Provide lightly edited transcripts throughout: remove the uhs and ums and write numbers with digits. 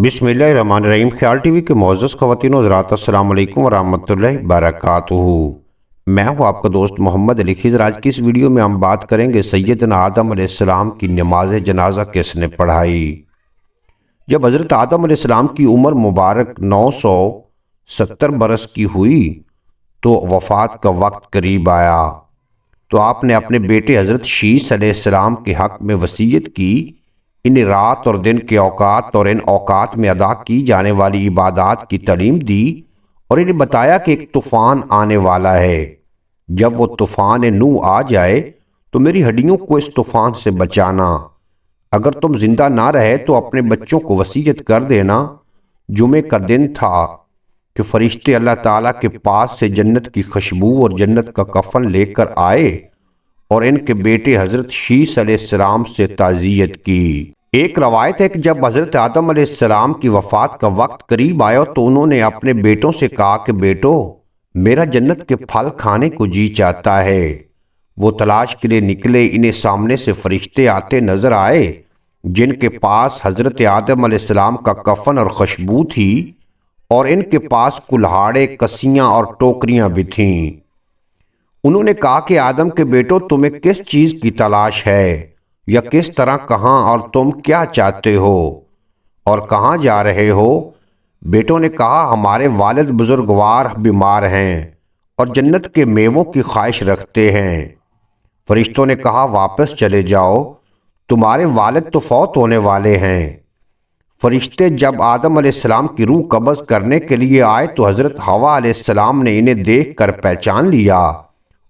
بسم اللہ الرحمن الرحیم۔ خیال ٹی وی کے معزز خواتین و حضرات، السلام علیکم ورحمۃ اللہ وبرکاتہ۔ میں ہوں آپ کا دوست محمد علی خضر۔ آج کی اس ویڈیو میں ہم بات کریں گے سیدنا آدم علیہ السلام کی نماز جنازہ کس نے پڑھائی۔ جب حضرت آدم علیہ السلام کی عمر مبارک 970 برس کی ہوئی تو وفات کا وقت قریب آیا، تو آپ نے اپنے بیٹے حضرت شیس علیہ السلام کے حق میں وصیت کی، انہیں رات اور دن کے اوقات اور ان اوقات میں ادا کی جانے والی عبادات کی تعلیم دی، اور انہیں بتایا کہ ایک طوفان آنے والا ہے۔ جب وہ طوفان نوح آ جائے تو میری ہڈیوں کو اس طوفان سے بچانا۔ اگر تم زندہ نہ رہے تو اپنے بچوں کو وصیت کر دینا۔ جمعے کا دن تھا کہ فرشتے اللہ تعالیٰ کے پاس سے جنت کی خوشبو اور جنت کا کفن لے کر آئے اور ان کے بیٹے حضرت شیس علیہ السلام سے تعزیت کی۔ ایک روایت ہے کہ جب حضرت آدم علیہ السلام کی وفات کا وقت قریب آیا تو انہوں نے اپنے بیٹوں سے کہا کہ بیٹو، میرا جنت کے پھل کھانے کو جی چاہتا ہے۔ وہ تلاش کے لیے نکلے، انہیں سامنے سے فرشتے آتے نظر آئے جن کے پاس حضرت آدم علیہ السلام کا کفن اور خوشبو تھی، اور ان کے پاس کلہاڑے، کسیاں اور ٹوکریاں بھی تھیں۔ انہوں نے کہا کہ آدم کے بیٹو، تمہیں کس چیز کی تلاش ہے، یا کس طرح، کہاں، اور تم کیا چاہتے ہو اور کہاں جا رہے ہو؟ بیٹوں نے کہا، ہمارے والد بزرگوار بیمار ہیں اور جنت کے میووں کی خواہش رکھتے ہیں۔ فرشتوں نے کہا، واپس چلے جاؤ، تمہارے والد تو فوت ہونے والے ہیں۔ فرشتے جب آدم علیہ السلام کی روح قبض کرنے کے لیے آئے تو حضرت حوا علیہ السلام نے انہیں دیکھ کر پہچان لیا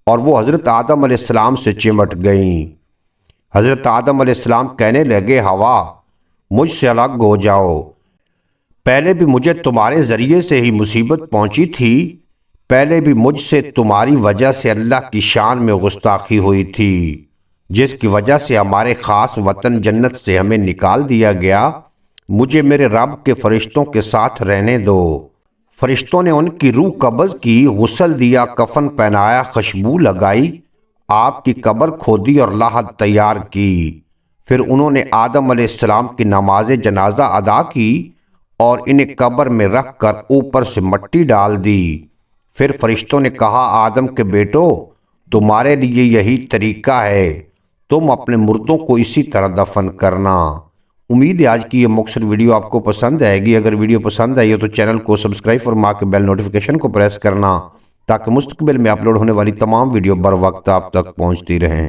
اور وہ حضرت آدم علیہ السلام سے چمٹ گئیں۔ حضرت آدم علیہ السلام کہنے لگے، حوا، مجھ سے الگ ہو جاؤ۔ پہلے بھی مجھے تمہارے ذریعے سے ہی مصیبت پہنچی تھی، پہلے بھی مجھ سے تمہاری وجہ سے اللہ کی شان میں گستاخی ہوئی تھی، جس کی وجہ سے ہمارے خاص وطن جنت سے ہمیں نکال دیا گیا۔ مجھے میرے رب کے فرشتوں کے ساتھ رہنے دو۔ فرشتوں نے ان کی روح قبض کی، غسل دیا، کفن پہنایا، خوشبو لگائی، آپ کی قبر کھودی اور لحد تیار کی۔ پھر انہوں نے آدم علیہ السلام کی نماز جنازہ ادا کی اور انہیں قبر میں رکھ کر اوپر سے مٹی ڈال دی۔ پھر فرشتوں نے کہا، آدم کے بیٹو، تمہارے لیے یہی طریقہ ہے، تم اپنے مردوں کو اسی طرح دفن کرنا۔ امید ہے آج کی یہ مختصر ویڈیو آپ کو پسند آئے گی۔ اگر ویڈیو پسند آئی ہے تو چینل کو سبسکرائب فرما کے بیل نوٹیفیکیشن کو پریس کرنا، تاکہ مستقبل میں اپلوڈ ہونے والی تمام ویڈیو بر وقت آپ تک پہنچتی رہیں۔